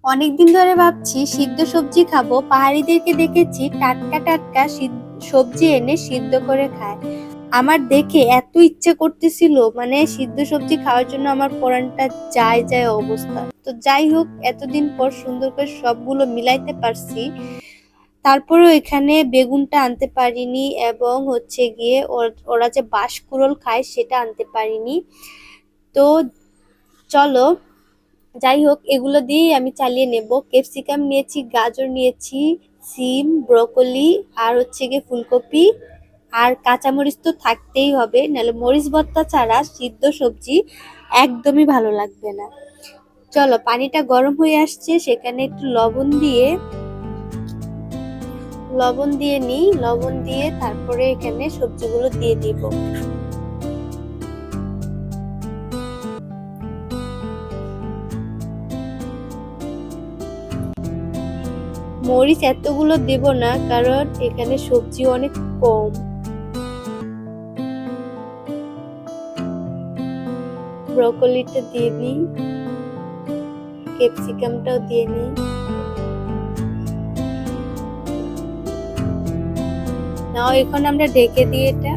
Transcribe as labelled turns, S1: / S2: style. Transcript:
S1: অনেকদিন ধরে ভাবছি সিদ্ধ সবজি খাবো। পাহাড়িদেরকে দেখেছি টাটকা টাটকা সবজি এনে সিদ্ধ করে খায়। আমার দেখে এত ইচ্ছে করতেছিল, মানে সিদ্ধ সবজি খাওয়ার জন্য আমার পরানটা যায় যায় অবস্থা। তো যাই হোক, এতদিন পর সুন্দর করে সবগুলো মিলাইতে পারছি। তারপরেও এখানে বেগুনটা আনতে পারিনি, এবং হচ্ছে গিয়ে ওরা যে বাঁশকুড়োল খায় সেটা আনতে পারিনি। তো চলো, যাই হোক, এগুলো দিয়েই আমি চালিয়ে নেব। ক্যাপসিকাম নিয়েছি, গাজর নিয়েছি, সিম, ব্রকলি, আর হচ্ছে গিয়ে ফুলকপি, আর কাঁচামরিচ তো থাকতেই হবে, নাহলে মরিচ ভর্তা ছাড়া সিদ্ধ সবজি একদমই ভালো লাগবে না। চলো, পানিটা গরম হয়ে আসছে, সেখানে একটু লবণ দিয়ে নিই। লবণ দিয়ে তারপরে এখানে সবজিগুলো দিয়ে দিব। মরিচ এতগুলো দেব না, কারণ এখানে সবজি অনেক কম। ব্রকলিটা দিয়ে দিই, ক্যাপসিকামটাও দিয়ে নিই। নাও, এখন আমরা ঢেকে দিয়ে এটা